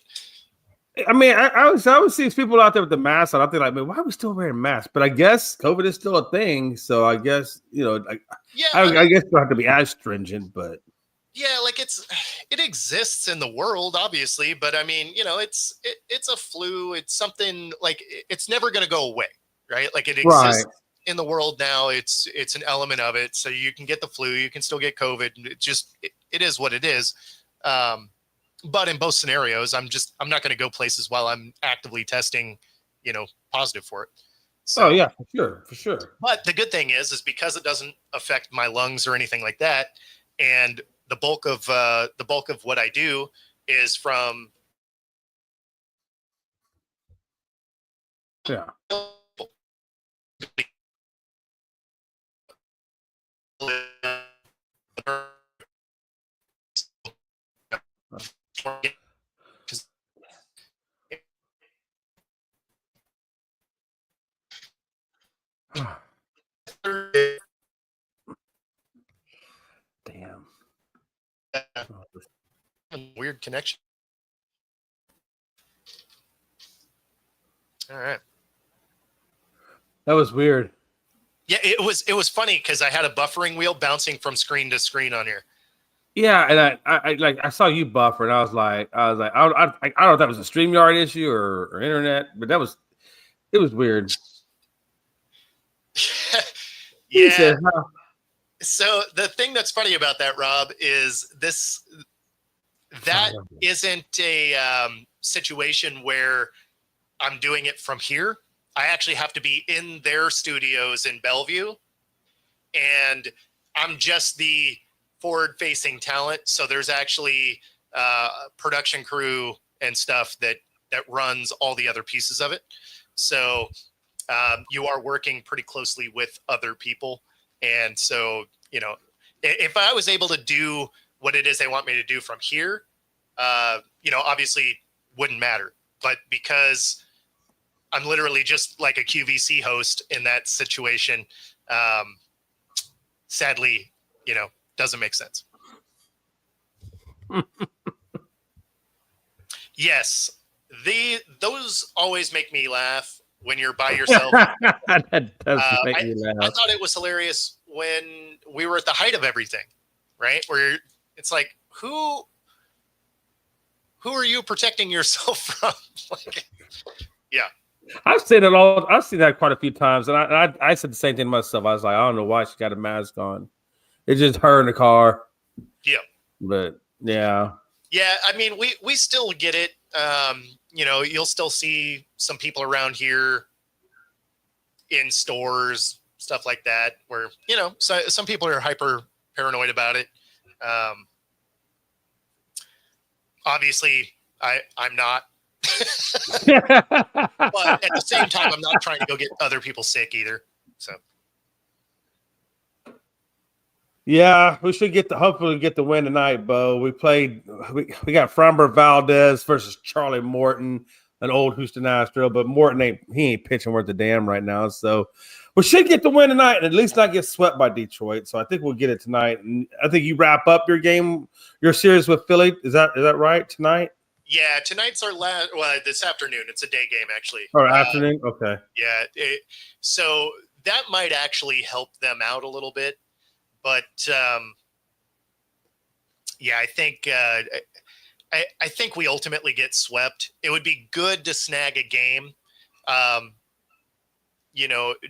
I mean, I would see people out there with the mask on. I'm thinking like, man, why are we still wearing masks? But I guess COVID is still a thing. So I guess, I guess you have to be as stringent, but. Yeah, like it exists in the world, obviously. But I mean, it's a flu. It's something like it's never going to go away, right? Like it exists in the world now. It's an element of it. So you can get the flu. You can still get COVID. It is what it is. But in both scenarios, I'm not going to go places while I'm actively testing, positive for it. So, oh yeah, for sure. But the good thing is because it doesn't affect my lungs or anything like that, and the bulk of what I do is from. Yeah. Damn. Weird connection. All right. That was weird. Yeah, it was funny because I had a buffering wheel bouncing from screen to screen on here. Yeah, and I saw you buffer, and I was like, I don't know if that was a StreamYard issue or internet, but it was weird. Yeah. So the thing that's funny about that, Rob, is that isn't a situation where I'm doing it from here. I actually have to be in their studios in Bellevue, and I'm just the forward-facing talent. So there's actually production crew and stuff that that runs all the other pieces of it. So you are working pretty closely with other people. And so, if I was able to do what it is they want me to do from here, obviously wouldn't matter. But because I'm literally just like a QVC host in that situation, sadly, doesn't make sense. Yes, those always make me laugh when you're by yourself. That does make me I laugh. thought it was hilarious when we were at the height of everything, right? Where it's like, who are you protecting yourself from? Yeah. I've seen it all. I've seen that quite a few times, and I said the same thing to myself. I was like, I don't know why she got a mask on. It's just her in the car. Yeah. But yeah. Yeah, I mean, we still get it. You'll still see some people around here in stores, stuff like that, where, so some people are hyper paranoid about it. Obviously, I'm not. But at the same time, I'm not trying to go get other people sick either. So. Yeah, we should hopefully get the win tonight, Bo. We got Framber Valdez versus Charlie Morton, an old Houston Astro, but Morton ain't pitching worth a damn right now. So we should get the win tonight and at least not get swept by Detroit. So I think we'll get it tonight. And I think you wrap up your series with Philly. Is that right tonight? Yeah, tonight's our last. Well, this afternoon. It's a day game, actually. Or afternoon? Okay. Yeah. So that might actually help them out a little bit. But I think I think we ultimately get swept. It would be good to snag a game,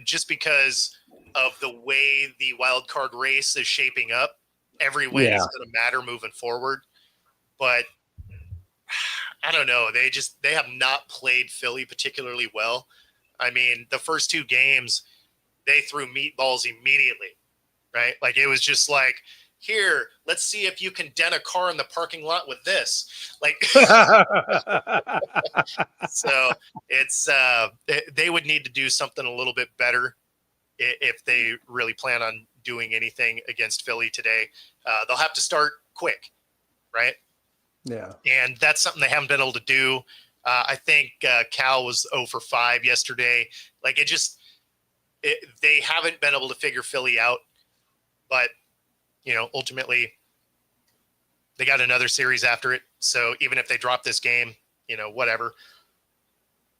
just because of the way the wild card race is shaping up. Every win is going to matter moving forward. But I don't know. They have not played Philly particularly well. I mean, the first two games, they threw meatballs immediately. Right? Like, it was just like, here, let's see if you can dent a car in the parking lot with this. Like, so it's, they would need to do something a little bit better if they really plan on doing anything against Philly today. They'll have to start quick, right? Yeah. And that's something they haven't been able to do. I think Cal was 0 for 5 yesterday. Like, they haven't been able to figure Philly out. But, ultimately, they got another series after it. So even if they drop this game, whatever.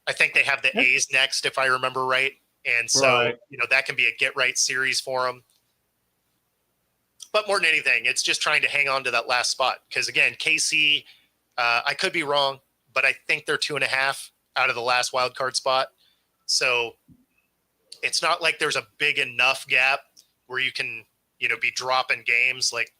I think they have the A's next, if I remember right. And so, that can be a get-right series for them. But more than anything, it's just trying to hang on to that last spot. Because, again, KC, I could be wrong, but I think they're 2.5 out of the last wild card spot. So it's not like there's a big enough gap where you can – be dropping games. Like,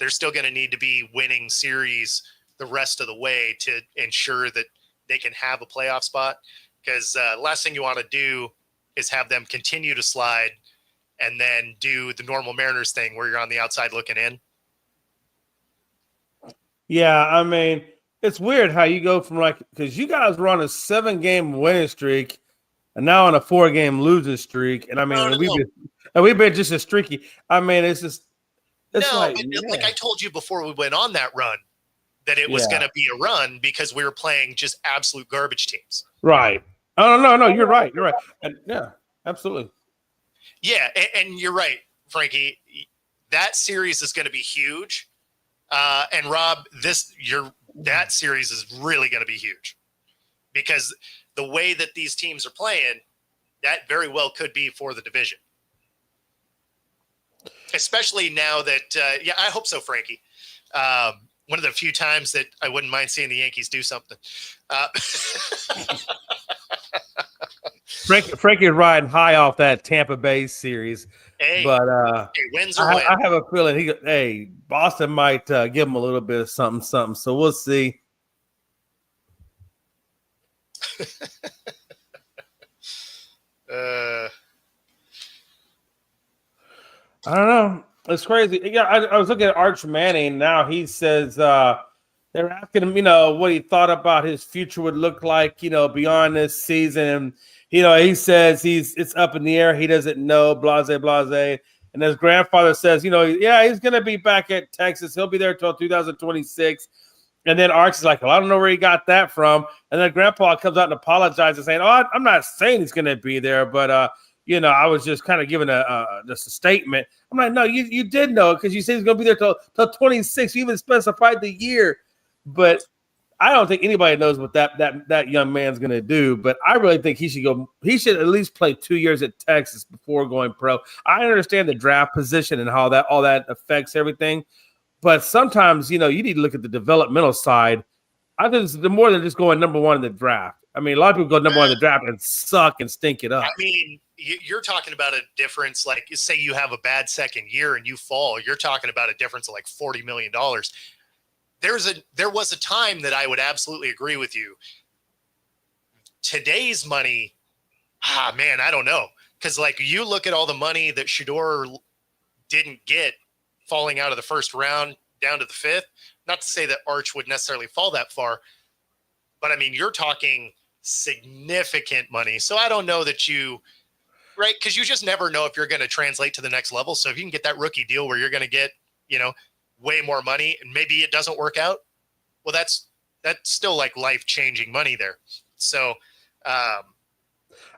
they're still going to need to be winning series the rest of the way to ensure that they can have a playoff spot. Because the last thing you want to do is have them continue to slide and then do the normal Mariners thing where you're on the outside looking in. Yeah, I mean, it's weird how you go from because you guys were on a 7-game winning streak and now on a 4-game losing streak. And I mean, we've been just as streaky. I mean, it's like I told you before we went on that run that it was going to be a run because we were playing just absolute garbage teams. Right. Oh, no, you're right. You're right. And, yeah, absolutely. Yeah, and you're right, Frankie. That series is going to be huge. And Rob, that series is really going to be huge because the way that these teams are playing, that very well could be for the division. Especially now that, I hope so, Frankie. One of the few times that I wouldn't mind seeing the Yankees do something. Frankie riding high off that Tampa Bay series. But wins or wins. I have a feeling Boston might give him a little bit of something. So we'll see. I don't know. It's crazy. Yeah, I was looking at Arch Manning. Now he says They're asking him, what he thought about his future would look like, beyond this season. He says it's up in the air. He doesn't know, blase, blase. And his grandfather says, yeah, he's going to be back at Texas. He'll be there until 2026. And then Arch is like, well, I don't know where he got that from. And then Grandpa comes out and apologizes, saying, oh, I'm not saying he's going to be there, but, I was just kind of giving just a statement. I'm like, no, you did know because you said he's going to be there till 26. You even specified the year. But I don't think anybody knows what that young man's going to do. But I really think he should go. He should at least play 2 years at Texas before going pro. I understand the draft position and how all that affects everything. But sometimes, you need to look at the developmental side. I think it's more than just going number one in the draft. I mean, a lot of people go number one in the draft and suck and stink it up. I mean, you're talking about a difference. Like, say you have a bad second year and you fall. You're talking about a difference of like $40 million. There was a time that I would absolutely agree with you. Today's money, man, I don't know. Because like you look at all the money that Shedeur didn't get falling out of the first round down to the fifth. Not to say that Arch would necessarily fall that far, but I mean, you're talking significant money. So I don't know that right? Because you just never know if you're going to translate to the next level. So if you can get that rookie deal where you're going to get, way more money and maybe it doesn't work out, well, that's still like life-changing money there. So, I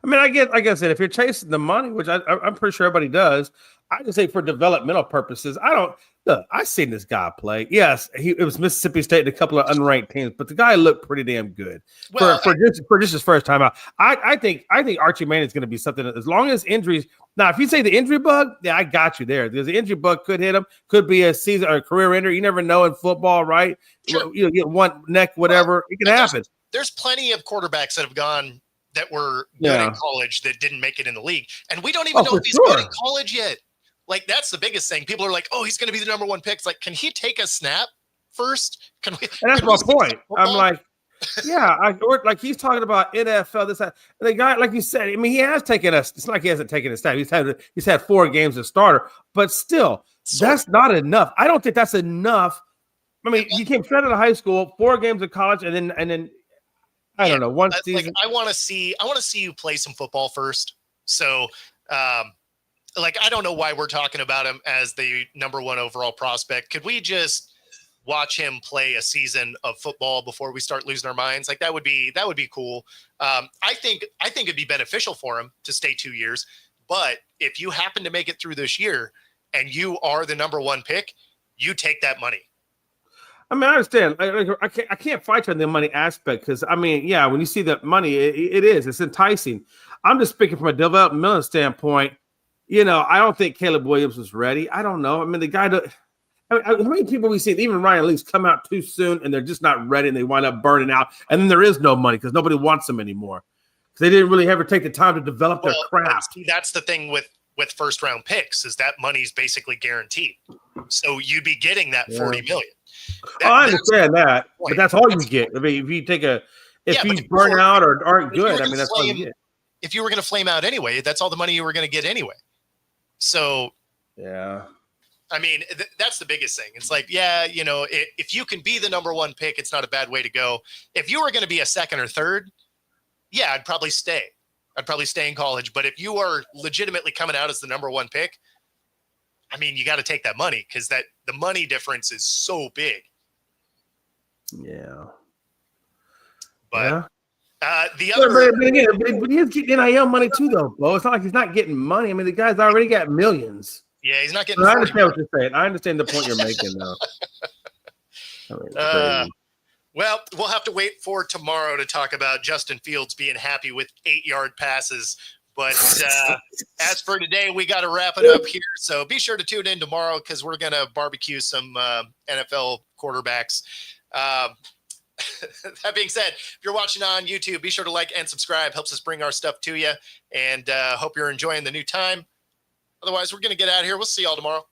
mean, like I said, if you're chasing the money, which I'm pretty sure everybody does, I just say for developmental purposes, I've seen this guy play. Yes, it was Mississippi State and a couple of unranked teams, but the guy looked pretty damn good for just his first time out. I think Archie Manning is going to be something as long as injuries. Now, if you say the injury bug, yeah, I got you there. Because the injury bug could hit him, could be a season or a career ender. You never know in football, right? Sure. You get one neck, whatever, it can happen. There's plenty of quarterbacks that have gone that were good in college that didn't make it in the league, and we don't even know if he's good in college yet. Like, that's the biggest thing. People are like, oh, he's going to be the number one pick. It's like, can he take a snap first? And that's my point. I'm like, yeah, like he's talking about NFL, this, that. And the guy, like you said, I mean, he has taken it's not like he hasn't taken a snap. He's had 4 games as starter, but still, that's not enough. I don't think that's enough. I mean, he came straight out of high school, 4 games of college, and then I don't know, one season. Like, I want to see you play some football first. So, like, I don't know why we're talking about him as the number 1 overall prospect. Could we just watch him play a season of football before we start losing our minds? Like, that would be cool. I think it'd be beneficial for him to stay 2 years. But if you happen to make it through this year and you are the number 1 pick, you take that money. I mean, I understand. I can't fight you on the money aspect because, I mean, yeah, when you see that money, it's enticing. I'm just speaking from a developmental standpoint. I don't think Caleb Williams was ready. I don't know. I mean, the guy. How many people we see, even Ryan Leafs, come out too soon and they're just not ready and they wind up burning out, and then there is no money because nobody wants them anymore because they didn't really ever take the time to develop their craft. See, that's the thing with first round picks is that money's basically guaranteed. So you'd be getting that $40 million. I understand that, but that's all you get. I mean, if you take if you burn out or aren't good, I mean, that's all you get. If you were going to flame out anyway, that's all the money you were going to get anyway. So, yeah. I mean, that's the biggest thing. It's like, yeah, if you can be the number 1 pick, it's not a bad way to go. If you were going to be a second or third, yeah, I'd probably stay. I'd probably stay in college. But if you are legitimately coming out as the number 1 pick, I mean, you got to take that money because the money difference is so big. Yeah. But the other, but he's getting NIL money too, though, Bo. It's not like he's not getting money. I mean, the guy's already got millions. Yeah, he's not getting. I understand what you're saying. I understand the point you're making, though. Well, we'll have to wait for tomorrow to talk about Justin Fields being happy with 8-yard passes. But as for today, we got to wrap it up here. So be sure to tune in tomorrow because we're going to barbecue some NFL quarterbacks. That being said, if you're watching on YouTube, be sure to like and subscribe. Helps us bring our stuff to you. And hope you're enjoying the new time. Otherwise, we're going to get out of here. We'll see y'all tomorrow.